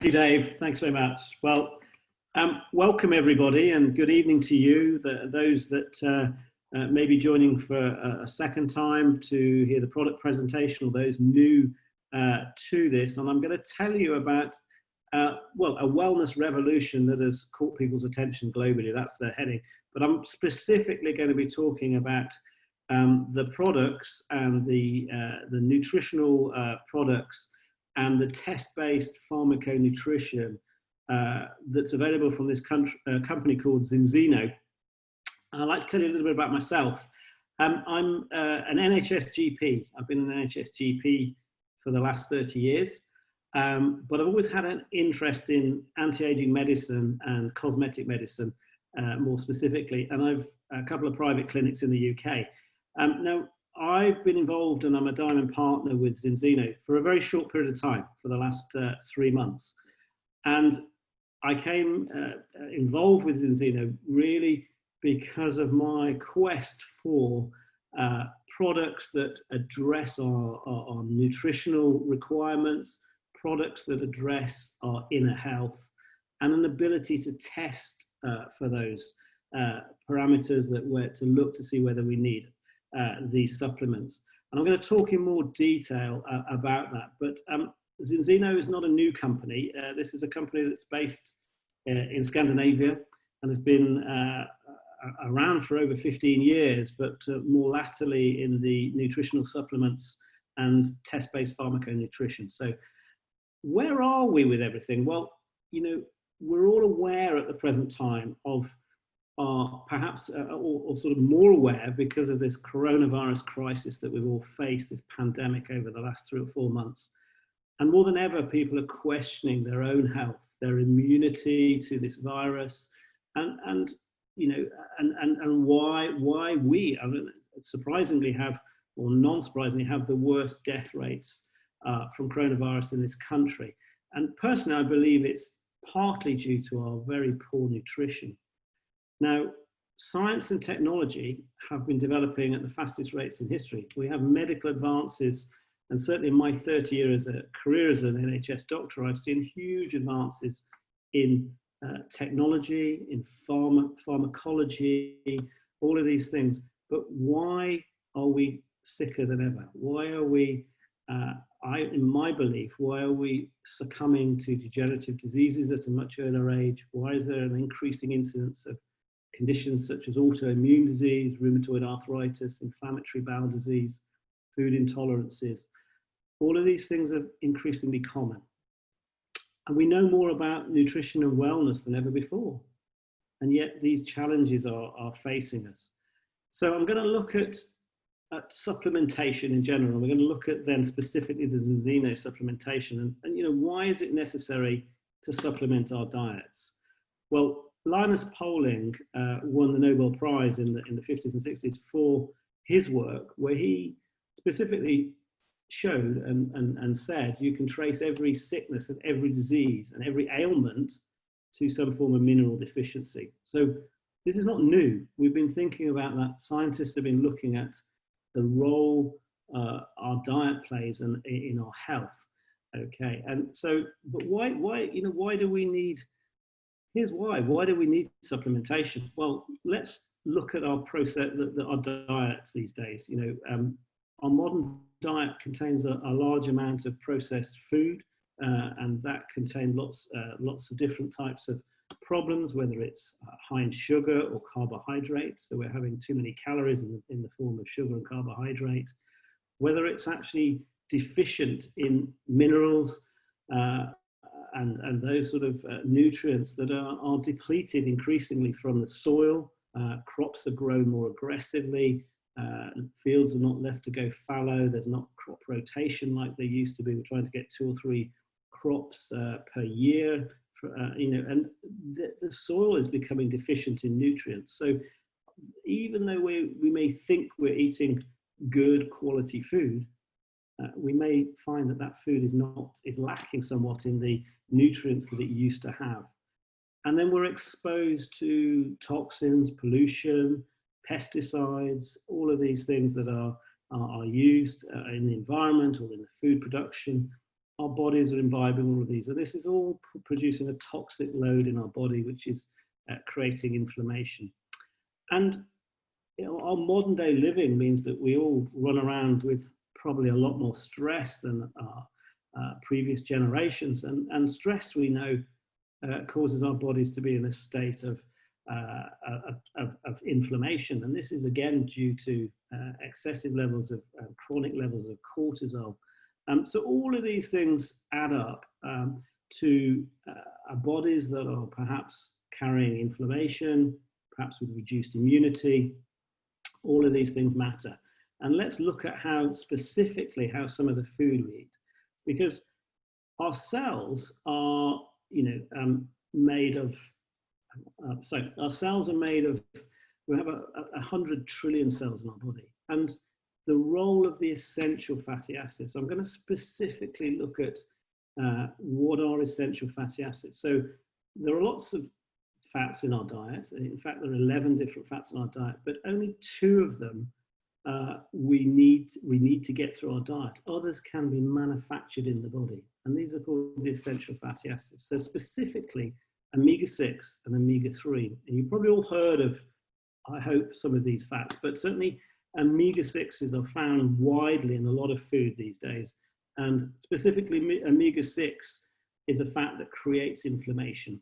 Thank you, Dave. Thanks very much. Well, welcome everybody, and good evening to you, those that may be joining for a second time to hear the product presentation, or those new to this. And I'm going to tell you about, well, a wellness revolution that has caught people's attention globally. That's the heading. But I'm specifically going to be talking about the products and the nutritional products and the test-based pharmaconutrition that's available from this company called Zinzino. I'd like to tell you a little bit about myself. I'm an NHS GP. I've been an NHS GP for the last 30 years, but I've always had an interest in anti-aging medicine and cosmetic medicine, more specifically, and I've a couple of private clinics in the UK. Now, I've been involved, and I'm a diamond partner with Zinzino for a very short period of time, for the last 3 months. And I came involved with Zinzino really because of my quest for products that address our nutritional requirements, products that address our inner health, and an ability to test for those parameters that were to look to see whether we need these supplements. And I'm going to talk in more detail about that. But Zinzino is not a new company. This is a company that's based in Scandinavia and has been around for over 15 years, but more latterly in the nutritional supplements and test-based pharmaconutrition. So where are we with everything? Well, you know, we're all aware at the present time of perhaps or sort of more aware because of this coronavirus crisis that we've all faced, this pandemic over the last 3 or 4 months. And more than ever, people are questioning their own health, their immunity to this virus, and you know, and why we, I mean, surprisingly have, or non-surprisingly, have the worst death rates from coronavirus in this country. And personally, I believe it's partly due to our very poor nutrition. Now, science and technology have been developing at the fastest rates in history. We have medical advances, and certainly in my 30 years career as an NHS doctor, I've seen huge advances in technology, in pharmacology, all of these things. But why are we sicker than ever? Why are we, in my belief, why are we succumbing to degenerative diseases at a much earlier age? Why is there an increasing incidence of conditions such as autoimmune disease, rheumatoid arthritis, inflammatory bowel disease, food intolerances? All of these things are increasingly common. And we know more about nutrition and wellness than ever before. And yet these challenges are facing us. So I'm going to look at supplementation in general. We're going to look at then specifically the Zinzino supplementation and you know, why is it necessary to supplement our diets? Well, Linus Pauling won the Nobel Prize in the 50s and 60s for his work, where he specifically showed and said you can trace every sickness and every disease and every ailment to some form of mineral deficiency. So this is not new. We've been thinking about that. Scientists have been looking at the role our diet plays in our health. Okay, and so, but why do we need? Here's why. Why do we need supplementation? Well, let's look at our process, our diets these days. You know, our modern diet contains a large amount of processed food, and that contains lots of different types of problems, whether it's high in sugar or carbohydrates. So we're having too many calories in the form of sugar and carbohydrate. Whether it's actually deficient in minerals, and those sort of nutrients that are depleted increasingly from the soil. Crops are grown more aggressively. Fields are not left to go fallow. There's not crop rotation like there used to be. We're trying to get 2 or 3 crops per year. You know, and the soil is becoming deficient in nutrients. So even though we may think we're eating good quality food, we may find that food is lacking somewhat in the nutrients that it used to have. And then we're exposed to toxins, pollution, pesticides, all of these things that are used in the environment or in the food production. our bodies are imbibing all of these. So this is all producing a toxic load in our body, which is creating inflammation. And our modern day living means that we all run around with probably a lot more stress than our previous generations. And stress, we know, causes our bodies to be in a state of inflammation. And this is again due to excessive levels of chronic levels of cortisol. So all of these things add up to our bodies that are perhaps carrying inflammation, perhaps with reduced immunity. All of these things matter. And let's look at how specifically how some of the food we eat, because our cells are, made of, our cells are made of, we have 100 trillion cells in our body. And the role of the essential fatty acids. So I'm going to specifically look at what are essential fatty acids. So there are lots of fats in our diet. In fact, there are 11 different fats in our diet, but only 2 of them we need to get through our diet. Others can be manufactured in the body, and these are called the essential fatty acids. So specifically, omega-6 and omega-3. And you've probably all heard of, I hope, some of these fats, but certainly omega-6s are found widely in a lot of food these days. And specifically, omega-6 is a fat that creates inflammation.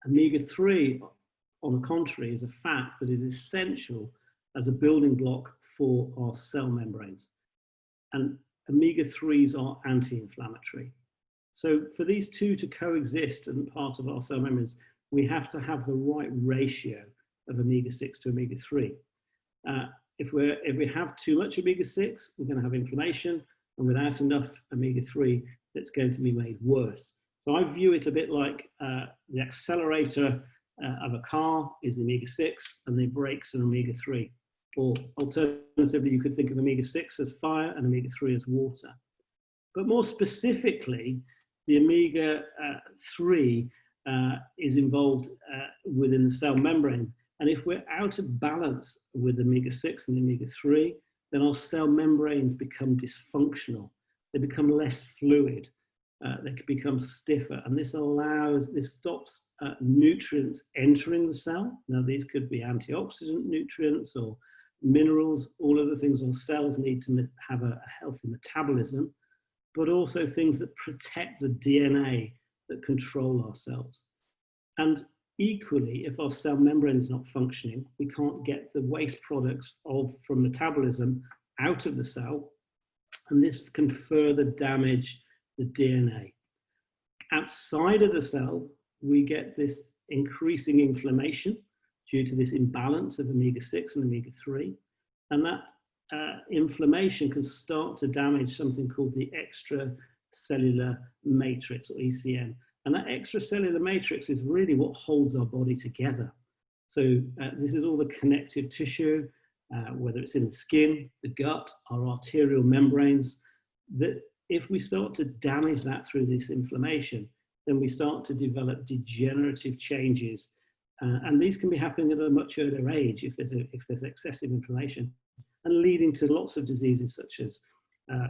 Omega-3, on the contrary, is a fat that is essential as a building block for our cell membranes. And omega-3s are anti-inflammatory. So for these two to coexist and part of our cell membranes, we have to have the right ratio of omega-6 to omega-3. If we have too much omega-6, we're going to have inflammation, and without enough omega-3, it's going to be made worse. So I view it a bit like the accelerator of a car is the omega-6 and the brakes are omega-3. Or alternatively, you could think of omega-6 as fire and omega-3 as water. But more specifically, the omega-3 is involved within the cell membrane. And if we're out of balance with omega-6 and omega-3, then our cell membranes become dysfunctional. They become less fluid. They can become stiffer. And this stops nutrients entering the cell. Now, these could be antioxidant nutrients or minerals, all of the things our cells need to have a healthy metabolism, but also things that protect the DNA that control our cells. And equally, if our cell membrane is not functioning, we can't get the waste products from metabolism out of the cell, and this can further damage the DNA. Outside of the cell, we get this increasing inflammation due to this imbalance of omega-6 and omega-3, and that inflammation can start to damage something called the extracellular matrix, or ECM. And that extracellular matrix is really what holds our body together. So this is all the connective tissue, whether it's in the skin, the gut, our arterial membranes, that if we start to damage that through this inflammation, then we start to develop degenerative changes. And these can be happening at a much earlier age if there's excessive inflammation, and leading to lots of diseases such as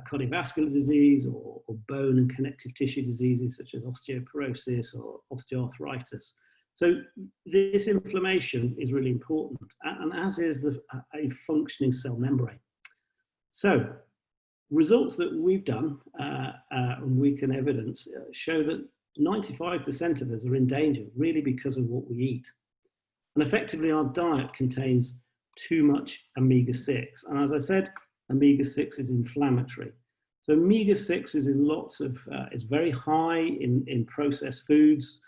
cardiovascular disease or bone and connective tissue diseases such as osteoporosis or osteoarthritis. So this inflammation is really important, and as is a functioning cell membrane. So results that we've done and we can evidence show that 95% of us are in danger really because of what we eat. And effectively our diet contains too much omega-6. And as I said, omega-6 is inflammatory. So omega-6 is in is very high in processed foods,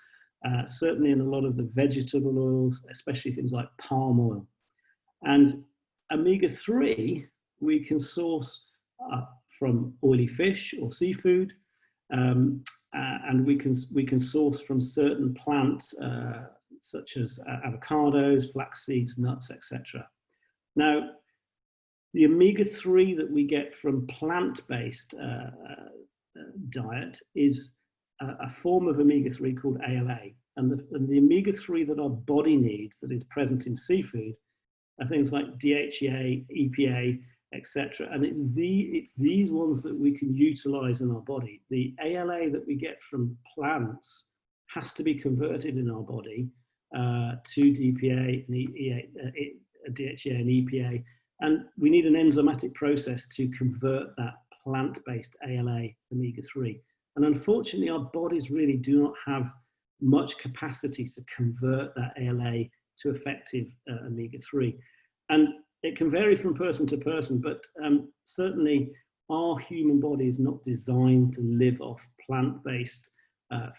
certainly in a lot of the vegetable oils, especially things like palm oil. And omega-3 we can source from oily fish or seafood, and we can source from certain plants such as avocados, flax seeds, nuts, etc. Now, the omega-3 that we get from plant-based diet is a form of omega-3 called ALA. And the omega-3 that our body needs that is present in seafood are things like DHEA, EPA, etc. And it's these ones that we can utilize in our body. The ALA that we get from plants has to be converted in our body to DPA and DHA and EPA. And we need an enzymatic process to convert that plant-based ALA omega-3. And unfortunately, our bodies really do not have much capacity to convert that ALA to effective omega-3. And it can vary from person to person, but certainly our human body is not designed to live off plant-based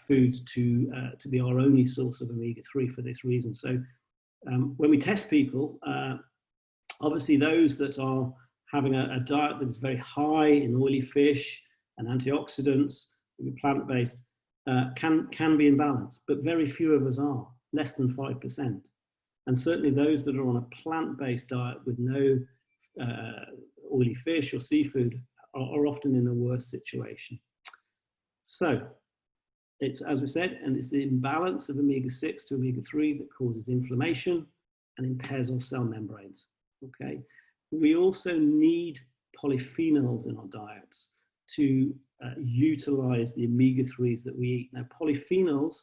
foods to be our only source of omega-3 for this reason. So when we test people, obviously those that are having a diet that is very high in oily fish and antioxidants, plant-based, can be in balance, but very few of us are, less than 5%. And certainly those that are on a plant-based diet with no oily fish or seafood are often in a worse situation. So it's, as we said, and it's the imbalance of omega-6 to omega-3 that causes inflammation and impairs our cell membranes, okay? We also need polyphenols in our diets to utilize the omega-3s that we eat. Now, polyphenols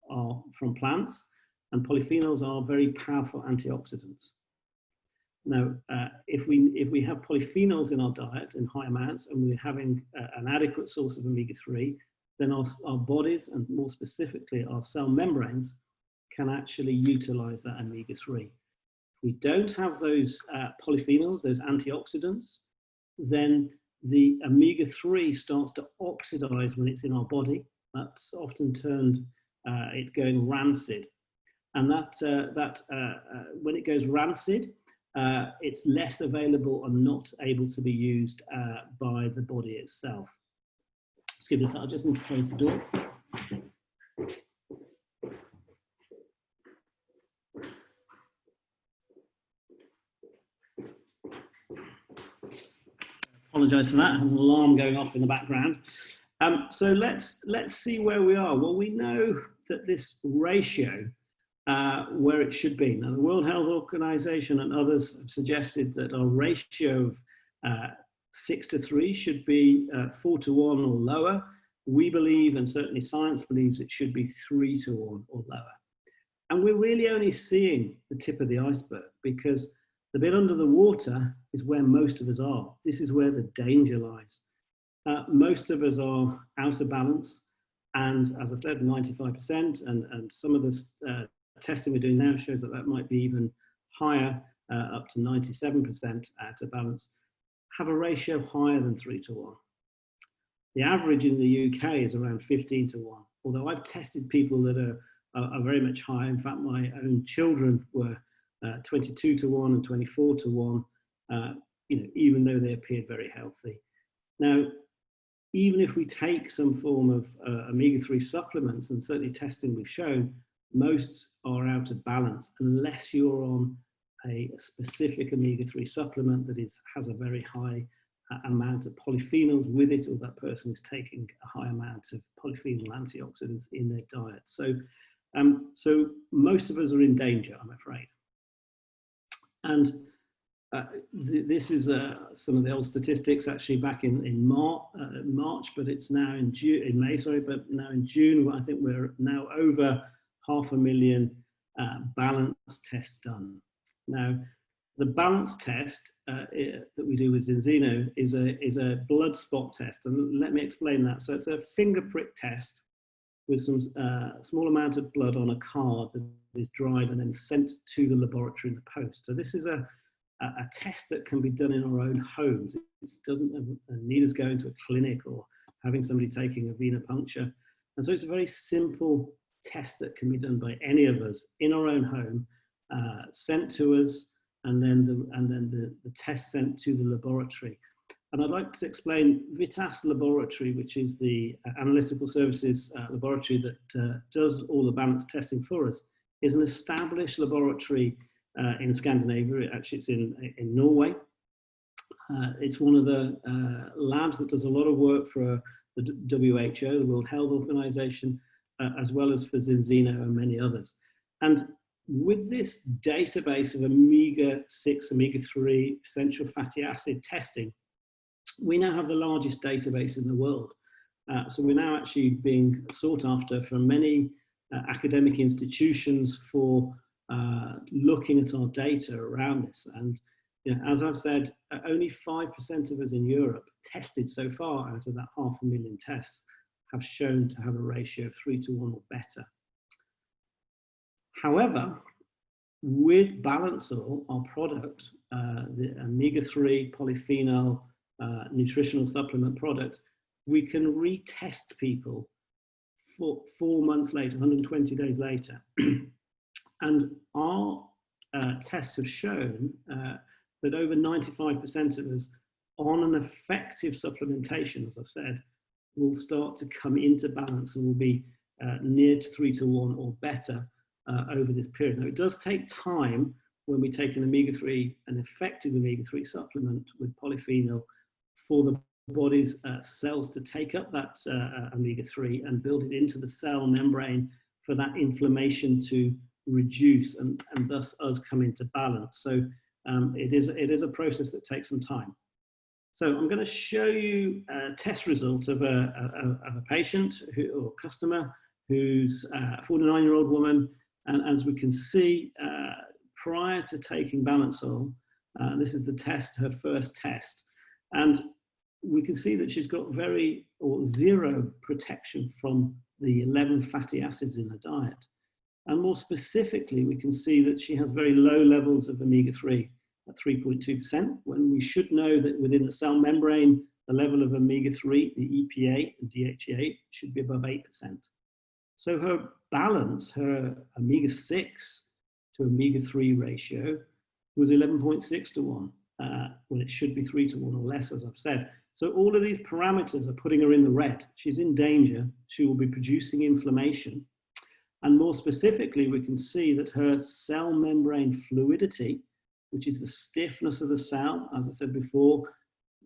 are from plants, and polyphenols are very powerful antioxidants. Now, if we have polyphenols in our diet in high amounts and we're having an adequate source of omega-3, then our bodies, and more specifically our cell membranes, can actually utilize that omega-3. If we don't have those polyphenols, those antioxidants, then the omega-3 starts to oxidize when it's in our body. That's often termed it going rancid. And when it goes rancid, it's less available and not able to be used by the body itself. Excuse me, I just need to close the door. Apologise for that. I have an alarm going off in the background. So let's see where we are. Well, we know that this ratio where it should be. Now, the World Health Organization and others have suggested that our ratio of 6:3 should be 4:1 or lower. We believe, and certainly science believes, it should be 3:1 or lower. And we're really only seeing the tip of the iceberg, because the bit under the water is where most of us are. This is where the danger lies. Most of us are out of balance. And as I said, 95%, and some of the testing we're doing now shows that that might be even higher, up to 97% out of balance, have a ratio higher than 3:1. The average in the UK is around 15:1, although I've tested people that are very much higher. In fact, my own children were 22:1 and 24:1, even though they appeared very healthy. Now, even if we take some form of omega-3 supplements, and certainly testing we've shown, most are out of balance unless you're on a specific omega-3 supplement that has a very high amount of polyphenols with it, or that person is taking a high amount of polyphenol antioxidants in their diet. So most of us are in danger, I'm afraid. And this is some of the old statistics actually back in March, but it's now in May, but now in June, I think we're now over 500,000 balance tests done. Now, the balance test that we do with Zinzino is a blood spot test, and let me explain that. So it's a finger prick test with some small amount of blood on a card that is dried and then sent to the laboratory in the post. So this is a test that can be done in our own homes. It doesn't need us going to a clinic or having somebody taking a venipuncture. And so it's a very simple test that can be done by any of us in our own home, sent to us, and then the test sent to the laboratory. And I'd like to explain Vitas Laboratory, which is the analytical services laboratory that does all the balance testing for us, is an established laboratory in Scandinavia. Actually, it's in Norway. It's one of the labs that does a lot of work for the WHO, the World Health Organization, as well as for Zinzino and many others. And with this database of omega-6, omega-3 essential fatty acid testing, we now have the largest database in the world. So we're now actually being sought after from many academic institutions for looking at our data around this. And you know, as I've said, only 5% of us in Europe tested so far out of that 500,000 tests have shown to have a ratio of 3:1 or better. However, with Balance Oil, our product, the omega-3 polyphenol nutritional supplement product, we can retest people for 4 months later, 120 days later. And our tests have shown that over 95% of us on an effective supplementation, as I've said, will start to come into balance and will be near to 3:1 or better over this period. Now, it does take time when we take an omega-3, an effective omega-3 supplement with polyphenol, for the body's cells to take up that omega-3 and build it into the cell membrane for that inflammation to reduce and thus us come into balance. So it is a process that takes some time. So I'm going to show you a test result of a patient or customer who's a 49-year-old woman. And as we can see, prior to taking Balance Oil, this is the test, her first test. And we can see that she's got zero protection from the 11 fatty acids in her diet. And more specifically, we can see that she has very low levels of omega-3 at 3.2%, when we should know that within the cell membrane, the level of omega-3, the EPA and DHEA, should be above 8%. So her balance, her omega-6 to omega-3 ratio was 11.6:1, when it should be 3:1 or less, as I've said. So all of these parameters are putting her in the red. She's in danger. She will be producing inflammation. And more specifically, we can see that her cell membrane fluidity, which is the stiffness of the cell, as I said before,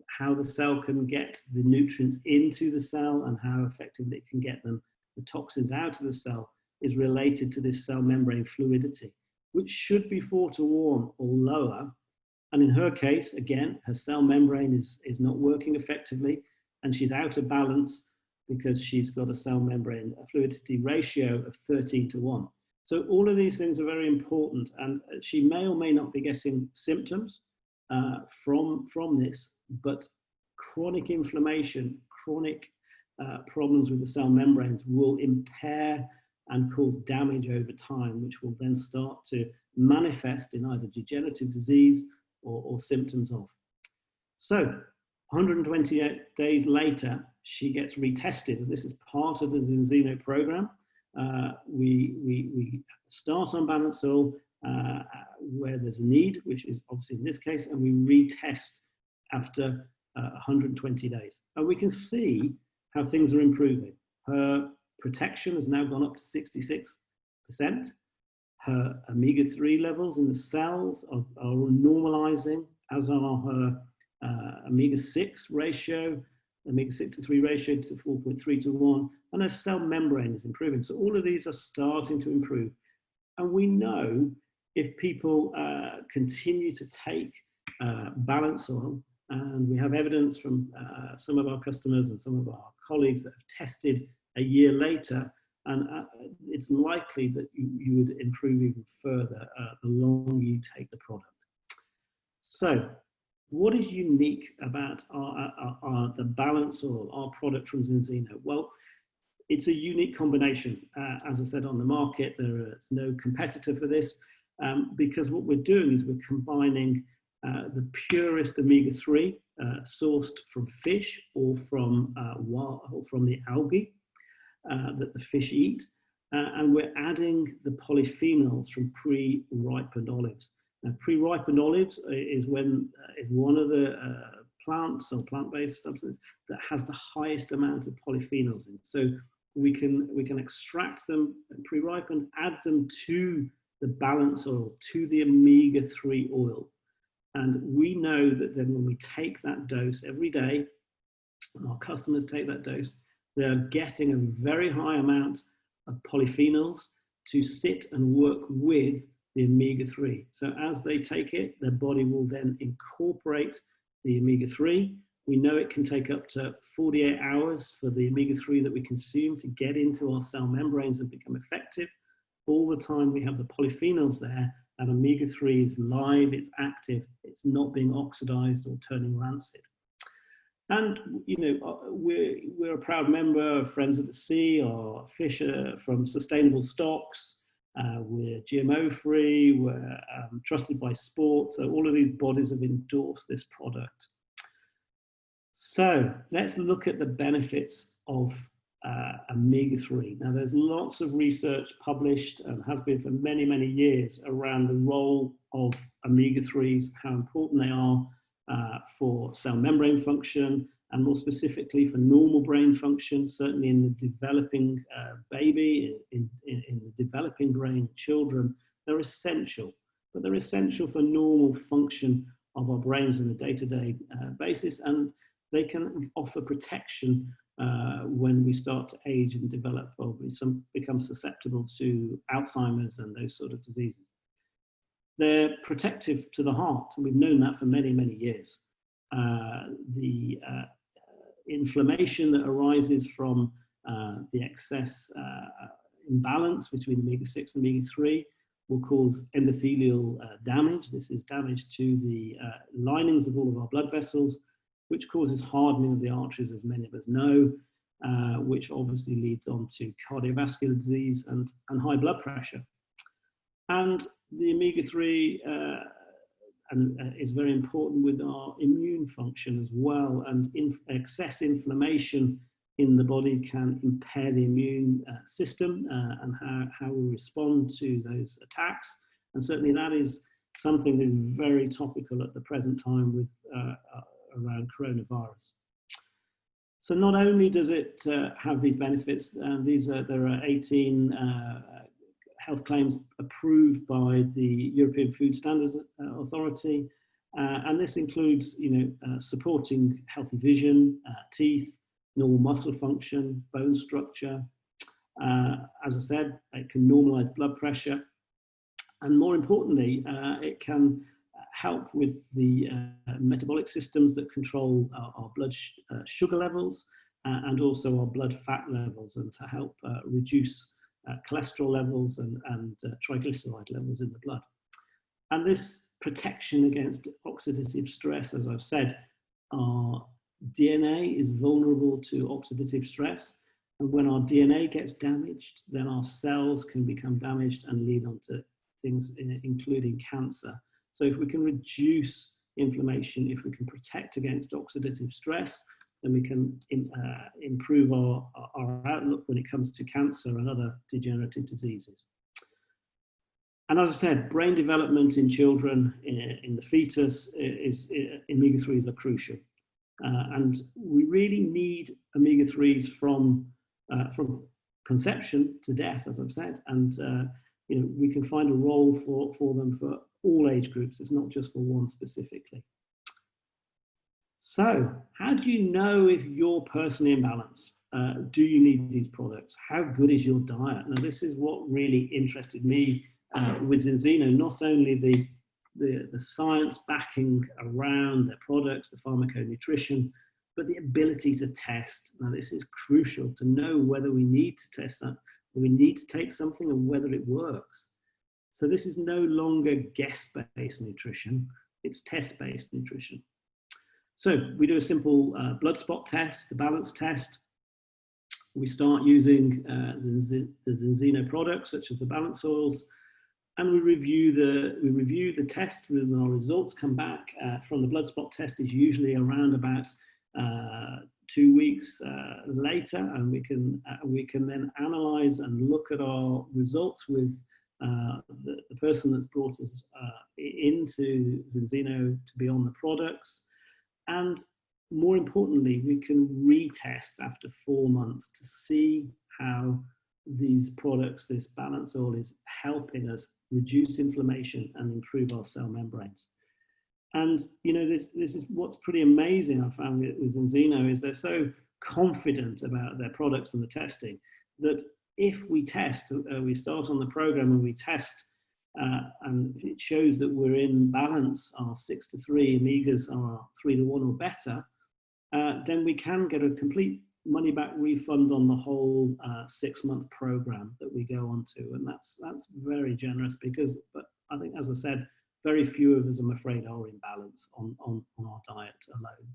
how the cell can get the nutrients into the cell and how effectively it can get the toxins out of the cell, is related to this cell membrane fluidity, which should be 4:1 or lower. And in her case, again, her cell membrane is not working effectively, and she's out of balance because she's got a cell membrane fluidity ratio of 13:1. So all of these things are very important, and she may or may not be getting symptoms from this, but chronic inflammation, chronic problems with the cell membranes will impair and cause damage over time, which will then start to manifest in either degenerative disease or symptoms of. So 128 days later, she gets retested, and this is part of the Zinzino program. We start on Balance Oil where there's a need, which is obviously in this case, and we retest after 120 days. And we can see how things are improving. Her protection has now gone up to 66%. Her omega-3 levels in the cells are normalizing, as are her omega-6 ratio, omega-6 to 3 ratio to 4.3:1, and her cell membrane is improving. So all of these are starting to improve. And we know if people continue to take Balance Oil, and we have evidence from some of our customers and some of our colleagues that have tested a year later, and it's likely that you would improve even further the longer you take the product. So what is unique about the Balance Oil, our product from Zinzino? Well, it's a unique combination. As I said, on the market, there's no competitor for this, because what we're doing is we're combining the purest omega-3 sourced from fish or from the algae that the fish eat, and we're adding the polyphenols from pre-ripened olives. Now, pre-ripened olives is one of the plants or plant-based substances that has the highest amount of polyphenols in. So we can extract them pre-ripened, add them to the Balance Oil, to the omega-3 oil. And we know that then when we take that dose every day, and our customers take that dose, they're getting a very high amount of polyphenols, to sit and work with the omega-3. So as they take it, their body will then incorporate the omega-3. We know it can take up to 48 hours for the omega-3 that we consume to get into our cell membranes and become effective. All the time we have the polyphenols there, and omega-3 is live, it's active, it's not being oxidized or turning rancid. And, you know, we're a proud member of Friends of the Sea or fish from sustainable stocks. We're GMO free, we're trusted by sport. So all of these bodies have endorsed this product. So let's look at the benefits of omega-3. Now there's lots of research published and has been for many, many years around the role of omega-3s, how important they are for cell membrane function, and more specifically for normal brain function, certainly in the developing baby, in the developing brain, children. They're essential, but they're essential for normal function of our brains on a day-to-day basis, and they can offer protection when we start to age and develop, or we become susceptible to Alzheimer's and those sort of diseases. They're protective to the heart, and we've known that for many, many years. The inflammation that arises from the excess imbalance between omega-6 and omega-3 will cause endothelial damage. This is damage to the linings of all of our blood vessels, which causes hardening of the arteries, as many of us know, which obviously leads on to cardiovascular disease and high blood pressure. And the omega-3 is very important with our immune function as well, and excess inflammation in the body can impair the immune system and how we respond to those attacks. And certainly that is something that is very topical at the present time with around coronavirus. So not only does it have these benefits, there are 18 health claims approved by the European Food Standards Authority, and this includes, supporting healthy vision, teeth, normal muscle function, bone structure. As I said, it can normalize blood pressure, and more importantly, it can help with the metabolic systems that control our blood sugar levels and also our blood fat levels, and to help reduce cholesterol levels and triglyceride levels in the blood. And this protection against oxidative stress, as I've said, our DNA is vulnerable to oxidative stress. And when our DNA gets damaged, then our cells can become damaged and lead on to things including cancer. So if we can reduce inflammation, if we can protect against oxidative stress, then we can improve our outlook when it comes to cancer and other degenerative diseases. And as I said, brain development in children, in the fetus, omega-3s are crucial. And we really need omega-3s from conception to death, as I've said. And we can find a role for them for all age groups. It's not just for one specifically. So how do you know if you're personally in balance? Do you need these products? How good is your diet? Now, this is what really interested me with Zinzino, not only the science backing around their products, the pharmaconutrition, but the ability to test. Now, this is crucial to know whether we need to test that, we need to take something, and whether it works. So this is no longer guess-based nutrition, it's test-based nutrition. So we do a simple blood spot test, the balance test. We start using the Zinzino products, such as the balance oils, and we review the test. When our results come back from the blood spot test is usually around about 2 weeks later, and we can then analyze and look at our results with the person that's brought us into Zinzino to be on the products. And more importantly, we can retest after 4 months to see how these products, this balance oil, is helping us reduce inflammation and improve our cell membranes. And this is what's pretty amazing. I found with Zinzino is they're so confident about their products and the testing that if we test, we start on the program and we test, and it shows that we're in balance, our 6-to-3, omegas are 3-to-1 or better, then we can get a complete money back refund on the whole 6-month program that we go on to. And that's very generous because, but I think, as I said, very few of us, I'm afraid, are in balance on our diet alone.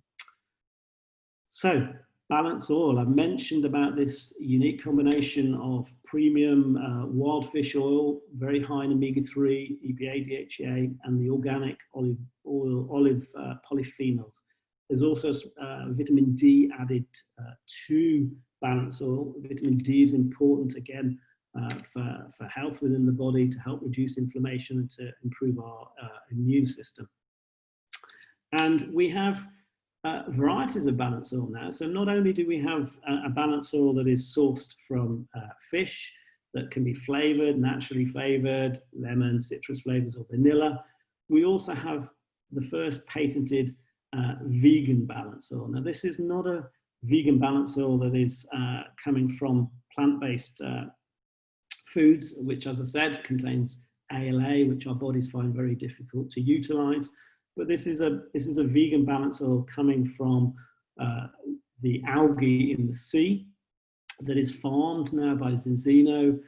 So, Balance Oil, I've mentioned about this unique combination of premium wild fish oil, very high in omega-3, EPA, DHA, and the organic olive polyphenols. There's also vitamin D added to Balance Oil. Vitamin D is important, again, for health within the body, to help reduce inflammation and to improve our immune system. And we have varieties of Balance Oil now. So not only do we have a Balance Oil that is sourced from fish that can be flavored, naturally flavored, lemon, citrus flavors, or vanilla, we also have the first patented vegan Balance Oil. Now, this is not a vegan Balance Oil that is coming from plant-based foods, which, as I said, contains ALA, which our bodies find very difficult to utilize. But this is a vegan Balance Oil coming from the algae in the sea that is farmed now by Zinzino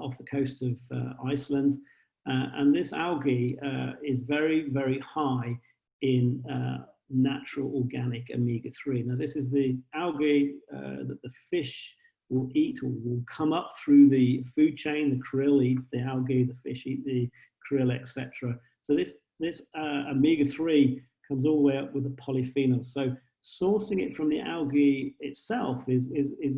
off the coast of Iceland. And this algae is very, very high in natural organic omega-3. Now, this is the algae that the fish will eat, or will come up through the food chain. The krill eat the algae, the fish eat the krill, etc. So this omega-3 comes all the way up with the polyphenols. So sourcing it from the algae itself is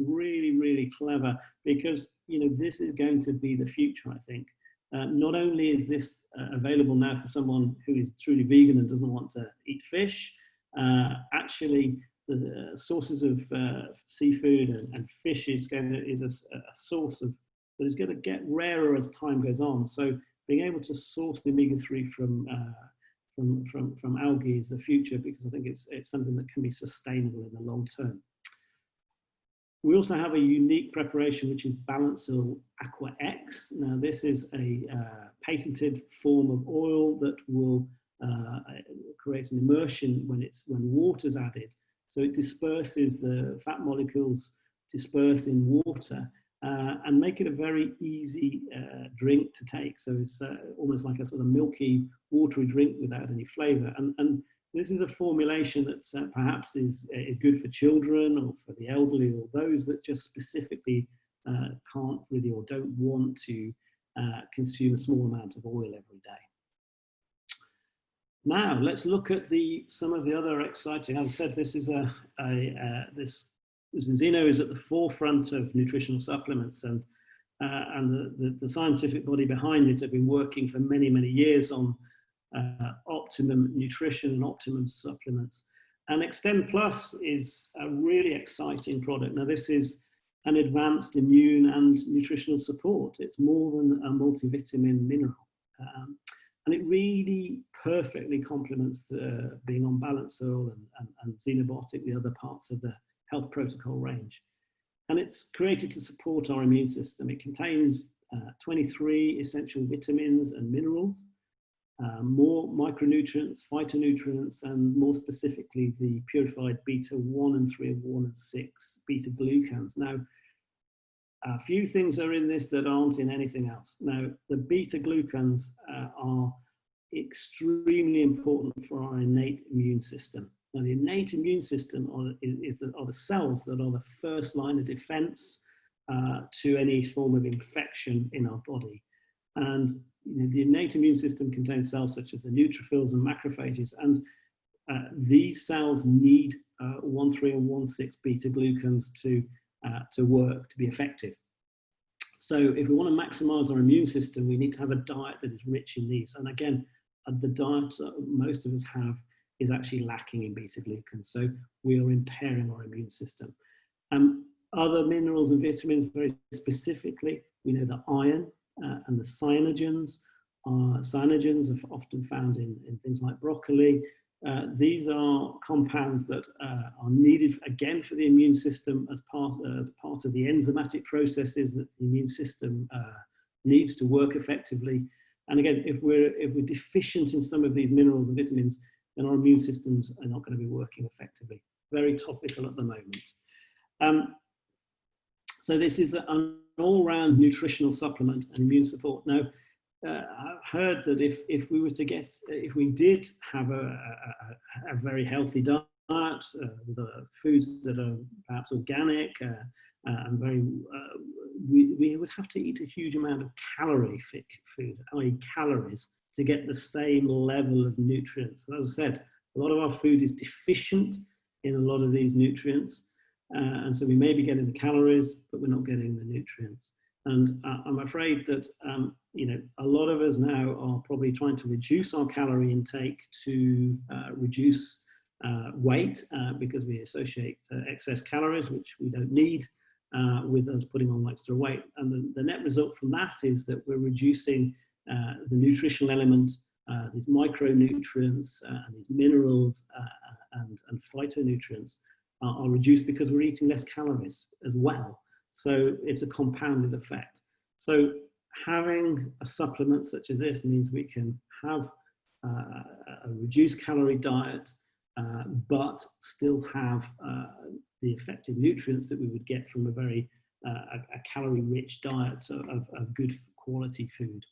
really, really clever, because, you know, this is going to be the future, I think. Not only is this available now for someone who is truly vegan and doesn't want to eat fish, actually the sources of seafood and fish is a source of that is going to get rarer as time goes on. So being able to source the omega-3 from algae is the future, because I think it's something that can be sustainable in the long term. We also have a unique preparation, which is Balance Oil Aqua X. Now, this is a patented form of oil that will create an immersion when water's added. So it disperses, the fat molecules disperse in water and make it a very easy drink to take. So it's almost like a sort of milky, watery drink without any flavor. And this is a formulation that perhaps is good for children or for the elderly, or those that just specifically can't really or don't want to consume a small amount of oil every day. Now, let's look at some of the other exciting, as I said, this is Zinzino is at the forefront of nutritional supplements, and the scientific body behind it have been working for many, many years on optimum nutrition and optimum supplements. And Extend Plus is a really exciting product. Now, this is an advanced immune and nutritional support. It's more than a multivitamin mineral. And it really perfectly complements being on Balance Oil and Xenobotic, the other parts of the health protocol range. And it's created to support our immune system. It contains 23 essential vitamins and minerals, more micronutrients, phytonutrients, and more specifically, the purified beta-1 and 3 and 1 and 6 beta-glucans. Now, a few things are in this that aren't in anything else. Now, the beta-glucans are extremely important for our innate immune system. Now, the innate immune system are the cells that are the first line of defense to any form of infection in our body. And the innate immune system contains cells such as the neutrophils and macrophages, and these cells need 1,3 and 1,6 beta-glucans to work, to be effective. So if we want to maximize our immune system, we need to have a diet that is rich in these. And again, the diet most of us have is actually lacking in beta-glucans. So we are impairing our immune system. Other minerals and vitamins, very specifically, we know the iron and the cyanogens. Cyanogens are often found in things like broccoli. These are compounds that are needed again for the immune system as part of the enzymatic processes that the immune system needs to work effectively. And again, if we're deficient in some of these minerals and vitamins, then our immune systems are not going to be working effectively. Very topical at the moment. So this is an all-round nutritional supplement and immune support. Now, I've heard that if we did have a very healthy diet, the foods that are perhaps organic and very, we would have to eat a huge amount of calorific food, i.e. calories, to get the same level of nutrients. And as I said, a lot of our food is deficient in a lot of these nutrients. And so we may be getting the calories, but we're not getting the nutrients. And I'm afraid that a lot of us now are probably trying to reduce our calorie intake to reduce weight because we associate excess calories, which we don't need, with us putting on extra weight. And the net result from that is that we're reducing the nutritional element, these micronutrients and these minerals and phytonutrients are reduced because we're eating less calories as well. So it's a compounded effect. So having a supplement such as this means we can have a reduced calorie diet, but still have the effective nutrients that we would get from a very a calorie-rich diet of good quality food.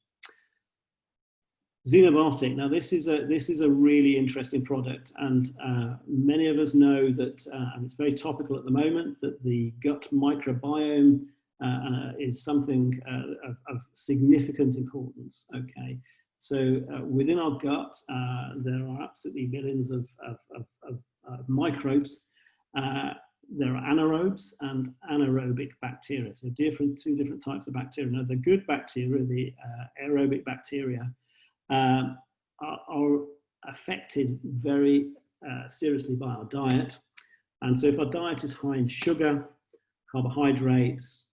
Zinzino. Now, this is a really interesting product, and many of us know that, and it's very topical at the moment, that the gut microbiome is something of significant importance. Okay, so within our gut, there are absolutely millions of microbes. There are anaerobes and anaerobic bacteria. So two different types of bacteria. Now, the good bacteria, the aerobic bacteria, are affected very seriously by our diet. And so if our diet is high in sugar, carbohydrates,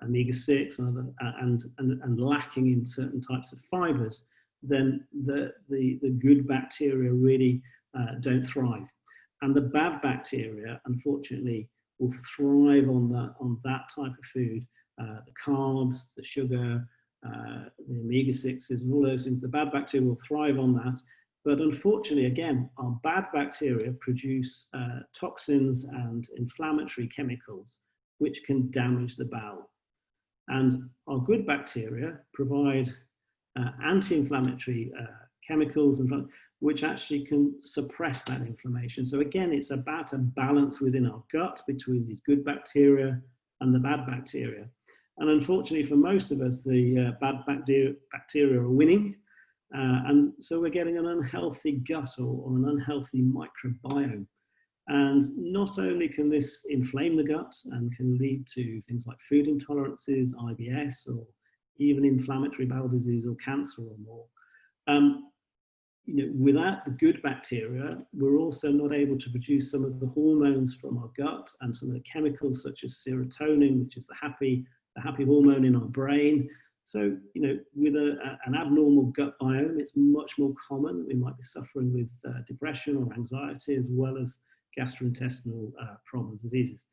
omega-6 and lacking in certain types of fibers, then the good bacteria really don't thrive. And the bad bacteria, unfortunately, will thrive on that type of food, the carbs, the sugar, the omega-6s and all those things. The bad bacteria will thrive on that. But unfortunately, again, our bad bacteria produce toxins and inflammatory chemicals, which can damage the bowel. And our good bacteria provide anti-inflammatory chemicals, which actually can suppress that inflammation. So again, it's about a balance within our gut between these good bacteria and the bad bacteria. And unfortunately for most of us, the bad bacteria are winning. And so we're getting an unhealthy gut or an unhealthy microbiome. And not only can this inflame the gut and can lead to things like food intolerances, IBS, or even inflammatory bowel disease or cancer or more. Without the good bacteria, we're also not able to produce some of the hormones from our gut and some of the chemicals such as serotonin, which is the happy hormone in our brain. So, with an abnormal gut biome, it's much more common that we might be suffering with depression or anxiety, as well as gastrointestinal problems, diseases.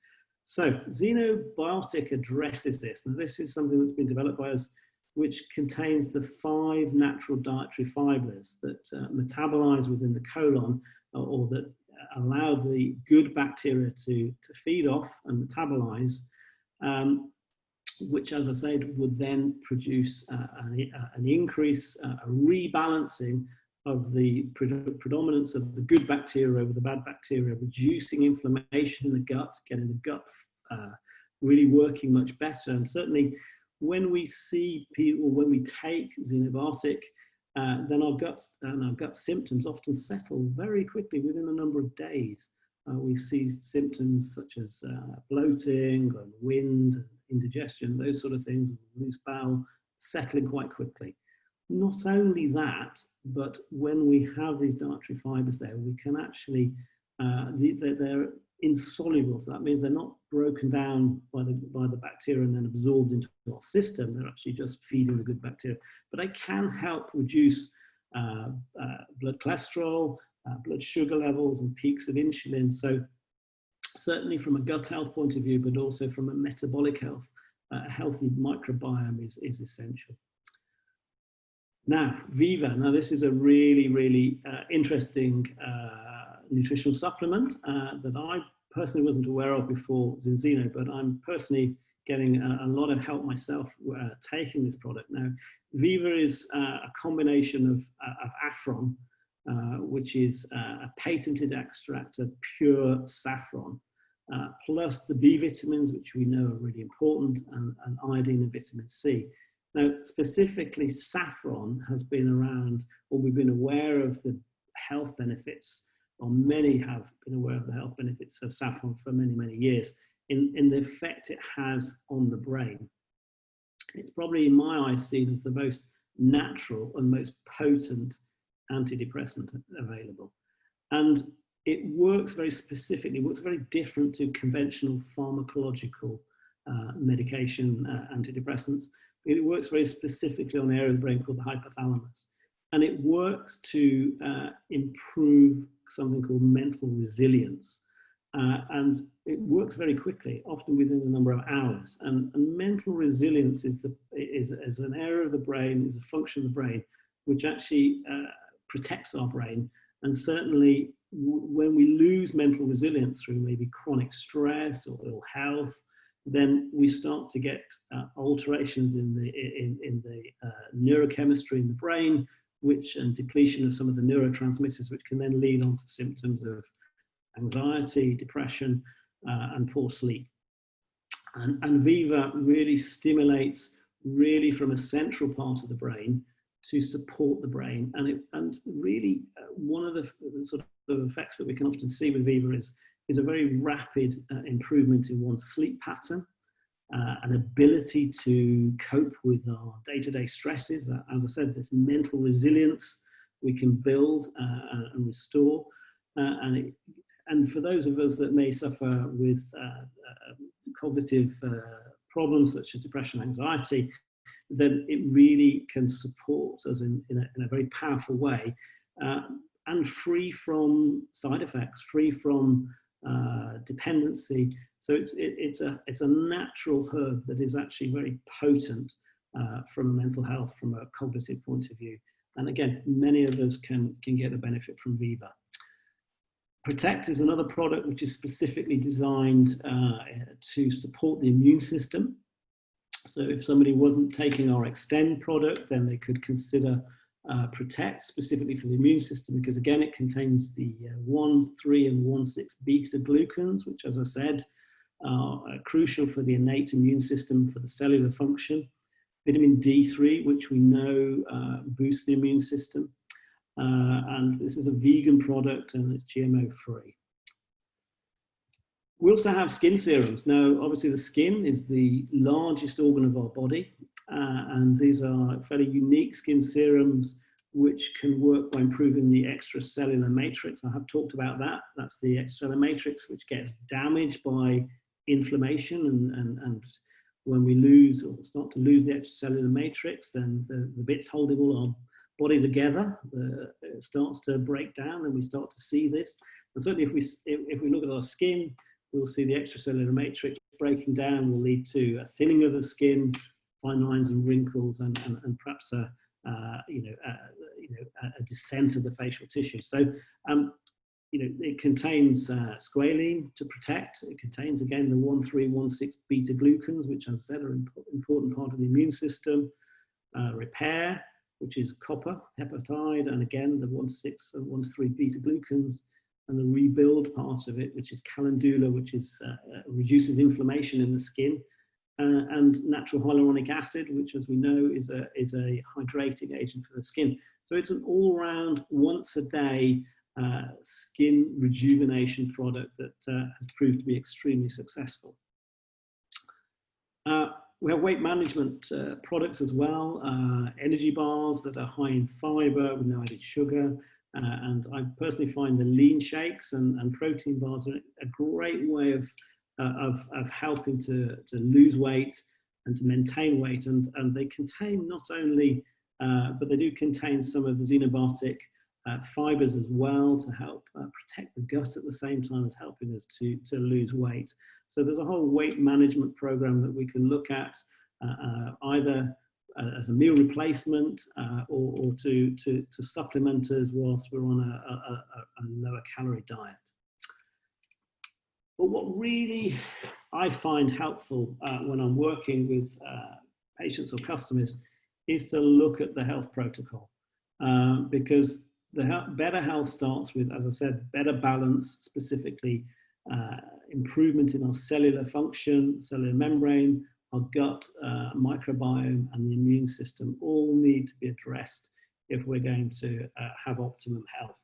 So Xenobiotic addresses this, and this is something that's been developed by us, which contains the 5 natural dietary fibers that metabolize within the colon, or that allow the good bacteria to feed off and metabolize, which, as I said, would then produce an increase, a rebalancing of the predominance of the good bacteria over the bad bacteria, reducing inflammation in the gut, getting the gut really working much better. And certainly when we see people, when we take Xenobiotic, then our guts and our gut symptoms often settle very quickly within a number of days. We see symptoms such as bloating, and wind, indigestion, those sort of things, loose bowel, settling quite quickly. Not only that, but when we have these dietary fibers there, we can actually, they're insoluble. So that means they're not broken down by the bacteria and then absorbed into our system. They're actually just feeding the good bacteria. But they can help reduce blood cholesterol. blood sugar levels and peaks of insulin. So certainly from a gut health point of view, but also from a metabolic health, a healthy microbiome is essential. Now, Viva. Now, this is a really, really interesting nutritional supplement that I personally wasn't aware of before Zinzino, but I'm personally getting a lot of help myself taking this product. Now, Viva is a combination of Afron, which is a patented extract of pure saffron, plus the B vitamins, which we know are really important, and iodine and vitamin C. Now, specifically, saffron has been around, or we've been aware of the health benefits, or many have been aware of the health benefits of saffron for many, many years, in the effect it has on the brain. It's probably, in my eyes, seen as the most natural and most potent antidepressant available. And it works very specifically, works very different to conventional pharmacological medication antidepressants. It works very specifically on the area of the brain called the hypothalamus. And it works to improve something called mental resilience. And it works very quickly, often within a number of hours. And mental resilience is an area of the brain, is a function of the brain, which actually protects our brain. And certainly when we lose mental resilience through maybe chronic stress or ill health, then we start to get alterations in the neurochemistry in the brain, and depletion of some of the neurotransmitters, which can then lead on to symptoms of anxiety, depression, and poor sleep. And Viva really stimulates really from a central part of the brain to support the brain. And really one of the sort of effects that we can often see with Viva is a very rapid improvement in one's sleep pattern, an ability to cope with our day-to-day stresses. That, as I said, this mental resilience we can build and restore. And for those of us that may suffer with cognitive problems such as depression, anxiety, then it really can support us in a very powerful way, and free from side effects, free from dependency. So it's a natural herb that is actually very potent from mental health, from a cognitive point of view. And again, many of us can get the benefit from Viva. Protect is another product which is specifically designed to support the immune system. So if somebody wasn't taking our Extend product, then they could consider Protect specifically for the immune system, because again, it contains the 1, 3, and 1,6 beta glucans, which, as I said, are crucial for the innate immune system, for the cellular function. Vitamin D3, which we know boosts the immune system. And this is a vegan product and it's GMO free. We also have skin serums. Now, obviously the skin is the largest organ of our body, and these are fairly unique skin serums which can work by improving the extracellular matrix. I have talked about that. That's the extracellular matrix which gets damaged by inflammation, and when we lose or start to lose the extracellular matrix, then the bits holding all our body together, it starts to break down, and we start to see this. And certainly if we look at our skin, we'll see the extracellular matrix breaking down will lead to a thinning of the skin, fine lines and wrinkles, and perhaps a descent of the facial tissue. So it contains squalene to protect. It contains, again, the 1, 3, 1, 6 beta glucans, which, as I said, are an important part of the immune system. Repair, which is copper, hepatide, and again, the 1, 6 and 1, 3 beta glucans. And the rebuild part of it, which is calendula, which is reduces inflammation in the skin, and natural hyaluronic acid, which, as we know, is a hydrating agent for the skin. So it's an all-round, once-a-day skin rejuvenation product that has proved to be extremely successful. We have weight management products as well, energy bars that are high in fiber with no added sugar. And I personally find the lean shakes and protein bars are a great way of helping to lose weight and to maintain weight. And they contain not only, but they do contain some of the xenobiotic fibers as well to help protect the gut at the same time as helping us to lose weight. So there's a whole weight management program that we can look at either as a meal replacement or to supplement us whilst we're on a lower calorie diet. But what really I find helpful when I'm working with patients or customers is to look at the health protocol, because the better health starts with, as I said, better balance, specifically improvement in our cellular function, cellular membrane, our gut microbiome, and the immune system all need to be addressed if we're going to have optimum health.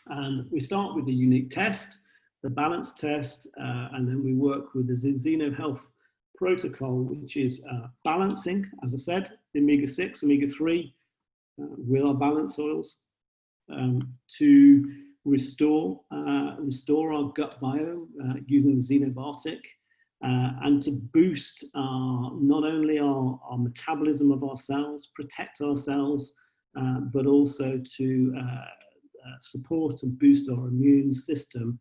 And we start with the unique test, the balance test, and then we work with the Zinzino health protocol, which is balancing, as I said, omega-6, omega-3 with our balance oils to restore our gut biome using the xenobiotic, and to boost not only our metabolism of our cells, protect our cells, but also to support and boost our immune system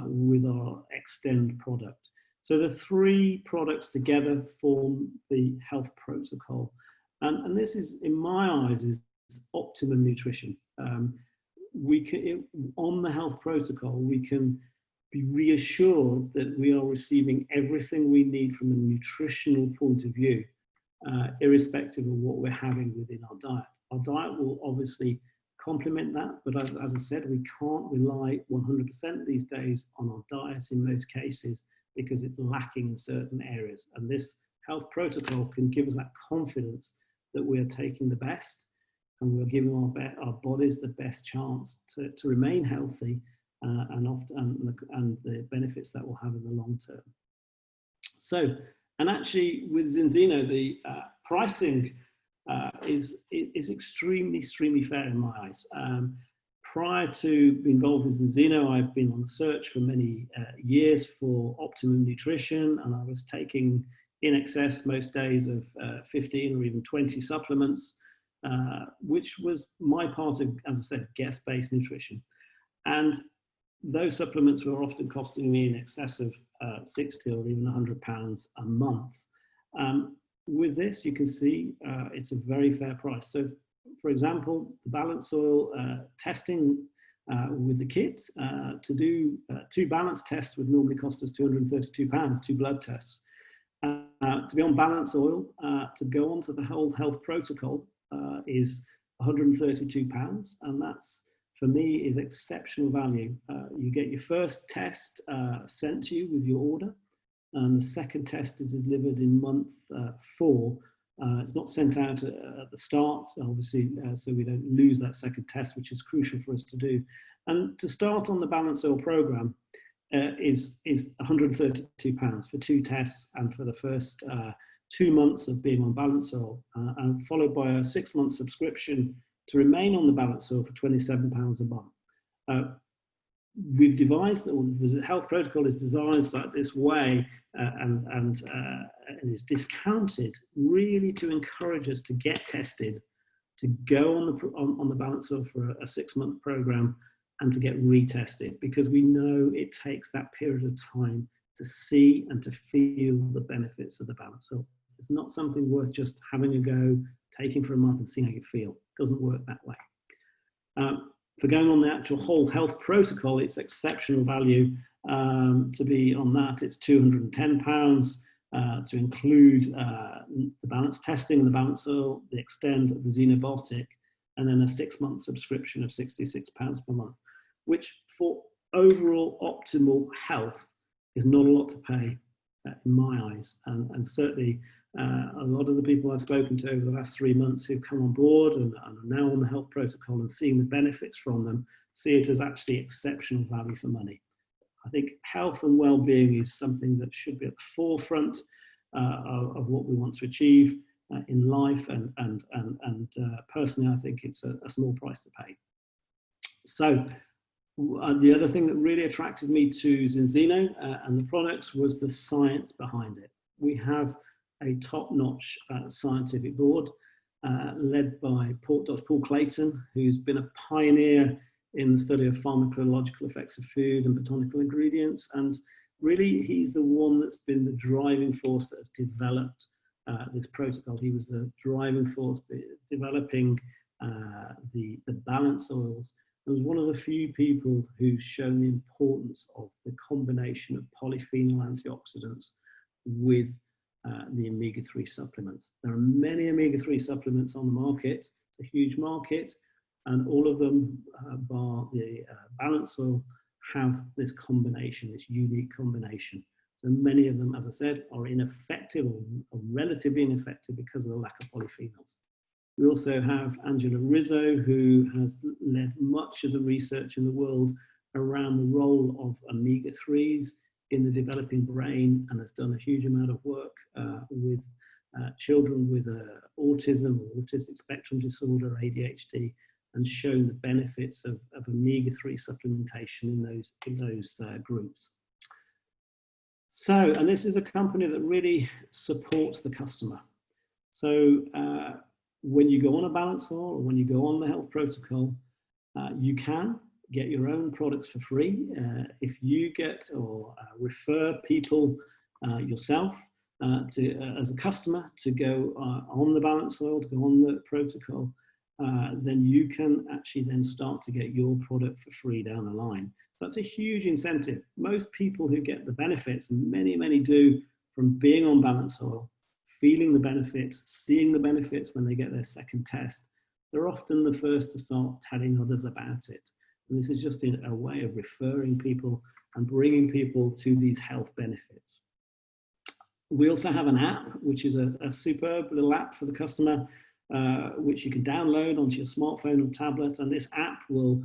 with our Extend product. So the three products together form the health protocol. And this is, in my eyes, is optimum nutrition. We can, on the health protocol, we can be reassured that we are receiving everything we need from a nutritional point of view, irrespective of what we're having within our diet. Our diet will obviously complement that, but as I said, we can't rely 100% these days on our diet in most cases because it's lacking in certain areas. And this health protocol can give us that confidence that we're taking the best and we're giving our bodies the best chance to remain healthy and the benefits that will have in the long term. So, and actually with Zinzino, the pricing is extremely fair in my eyes. Prior to being involved with Zinzino, I've been on the search for many years for optimum nutrition, and I was taking in excess most days of 15 or even 20 supplements, which was my part of, as I said, guest-based nutrition. And those supplements were often costing me in excess of 60 or even £100 a month. With this, you can see it's a very fair price. So, for example, the balance oil testing with the kit, to do 2 balance tests would normally cost us £232, 2 blood tests. To be on balance oil, to go onto the whole health protocol is £132, and that's, for me, is exceptional value. You get your first test sent to you with your order, and the second test is delivered in month 4. It's not sent out at the start, obviously, so we don't lose that second test, which is crucial for us to do. And to start on the balance oil program is £132 for 2 tests and for the first 2 months of being on balance oil, and followed by a 6-month subscription to remain on the balance oil for £27 a month. We've devised, or the health protocol is designed like this way, and is discounted really to encourage us to get tested, to go on the balance oil for a 6-month program, and to get retested, because we know it takes that period of time to see and to feel the benefits of the balance oil. It's not something worth just having a go, taking for a month and seeing how you feel. It doesn't work that way. For going on the actual whole health protocol, it's exceptional value. To be on that, it's £210 to include the balance testing and the balance oil, the Extend, the Xenobiotic, and then a 6-month subscription of £66 per month, which for overall optimal health is not a lot to pay in my eyes. And certainly a lot of the people I've spoken to over the last 3 months who've come on board and are now on the health protocol and seeing the benefits from them, see it as actually exceptional value for money. I think health and well-being is something that should be at the forefront of what we want to achieve in life, and personally, I think it's a small price to pay. So the other thing that really attracted me to Zinzino and the products was the science behind it. We have a top-notch scientific board. led by Dr. Paul Clayton, who's been a pioneer in the study of pharmacological effects of food and botanical ingredients. And really, he's the one that's been the driving force that has developed this protocol. He was the driving force developing the balance oils. He was one of the few people who's shown the importance of the combination of polyphenol antioxidants with the omega-3 supplements. There are many omega-3 supplements on the market. It's a huge market, and all of them, bar the balance oil, have this combination, this unique combination. So many of them, as I said, are ineffective or relatively ineffective because of the lack of polyphenols. We also have Angela Rizzo, who has led much of the research in the world around the role of omega-3s in the developing brain, and has done a huge amount of work with children with autism or autistic spectrum disorder, ADHD, and shown the benefits of omega-3 supplementation in those groups. So, and this is a company that really supports the customer. So when you go on a balance oil or when you go on the health protocol, you can get your own products for free. If you get or refer people yourself as a customer to go on the balance oil, to go on the protocol, then you can actually then start to get your product for free down the line. That's a huge incentive. Most people who get the benefits, and many do, from being on balance oil, feeling the benefits, seeing the benefits when they get their second test, they're often the first to start telling others about it. And this is just a way of referring people and bringing people to these health benefits. We also have an app, which is a superb little app for the customer, which you can download onto your smartphone or tablet. And this app will,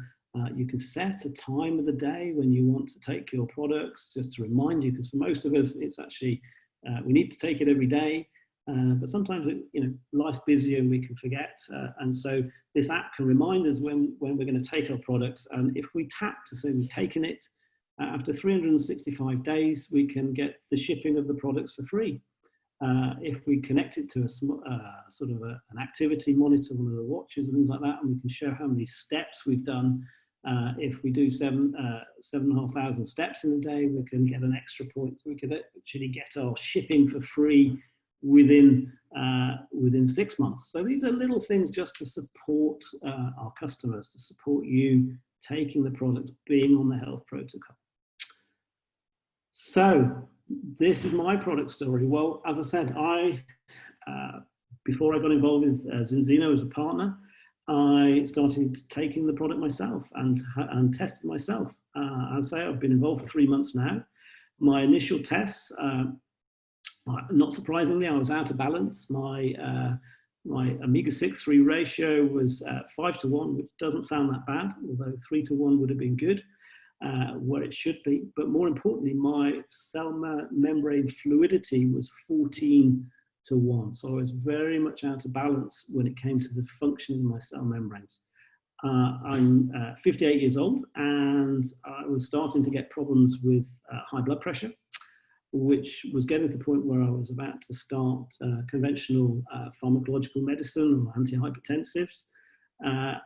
you can set a time of the day when you want to take your products, just to remind you, because for most of us, it's actually, we need to take it every day. But sometimes, life's busy and we can forget. And so this app can remind us when we're going to take our products. And if we tap to say we've taken it, after 365 days, we can get the shipping of the products for free. If we connect it to a sort of an activity monitor, one of the watches and things like that, and we can show how many steps we've done. If we do 7,500 steps in a day, we can get an extra point. So we could actually get our shipping for free within 6 months. So these are little things just to support our customers, to support you taking the product, being on the health protocol. So this is my product story. Well, as I said, before I got involved with Zinzino as a partner, I started taking the product myself and tested myself. I'd say I've been involved for 3 months now. My initial tests, not surprisingly, I was out of balance. My omega-6/3 ratio was 5:1, which doesn't sound that bad, although 3:1 would have been good, where it should be. But more importantly, my cell membrane fluidity was 14:1. So I was very much out of balance when it came to the functioning of my cell membranes. I'm 58 years old, and I was starting to get problems with high blood pressure, which was getting to the point where I was about to start conventional pharmacological medicine or antihypertensives.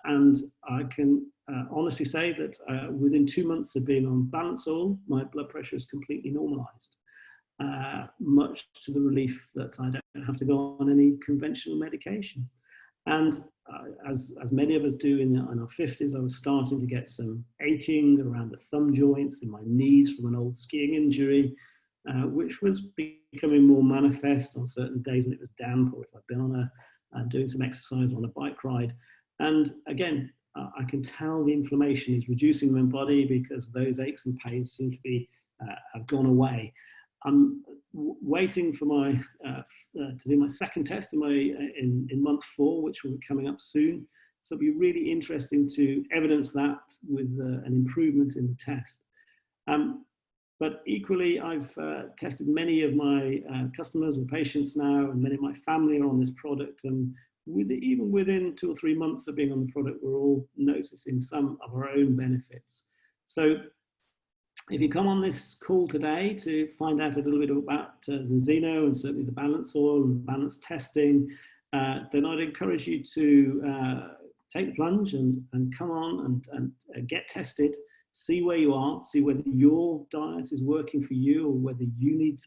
And I can honestly say that within 2 months of being on balance oil, my blood pressure is completely normalized, much to the relief that I don't have to go on any conventional medication. And as many of us do in our 50s, I was starting to get some aching around the thumb joints in my knees from an old skiing injury, which was becoming more manifest on certain days when it was damp, or if I've been on doing some exercise on a bike ride. And again, I can tell the inflammation is reducing in my body because those aches and pains seem to be have gone away. I'm waiting for my to do my second test in month 4, which will be coming up soon. So it'll be really interesting to evidence that with an improvement in the test. But equally, I've tested many of my customers or patients now, and many of my family are on this product. And even within 2 or 3 months of being on the product, we're all noticing some of our own benefits. So if you come on this call today to find out a little bit about Zinzino and certainly the balance oil and balance testing, then I'd encourage you to take the plunge and come on and get tested, see where you are, see whether your diet is working for you or whether you need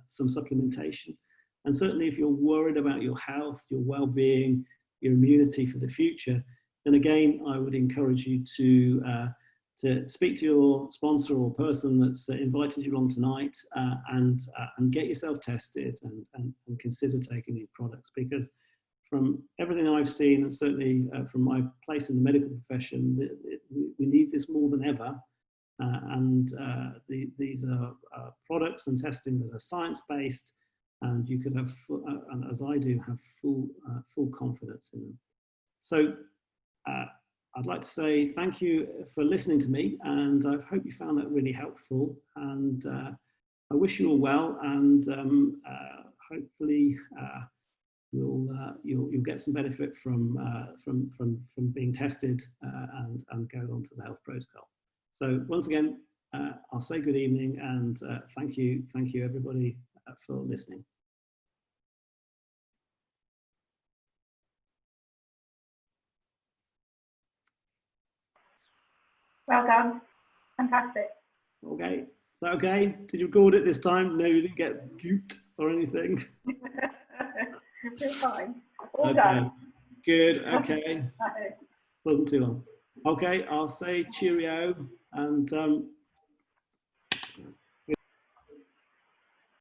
some supplementation. And certainly if you're worried about your health, your well-being, your immunity for the future, then again, I would encourage you to speak to your sponsor or person that's invited you along tonight and get yourself tested and consider taking these products, because from everything I've seen, and certainly from my place in the medical profession, we need this more than ever. These are products and testing that are science-based, and you could have, and as I do, have full confidence in them. So I'd like to say thank you for listening to me, and I hope you found that really helpful. And I wish you all well, and hopefully you'll get some benefit from being tested and go on to the health protocol. So once again, I'll say good evening, and thank you everybody for listening. Well done, fantastic. Okay, is that okay? Did you record it this time? No, you didn't get gooped or anything? You're fine. All done. Good, okay. Wasn't too long. Okay, I'll say cheerio, and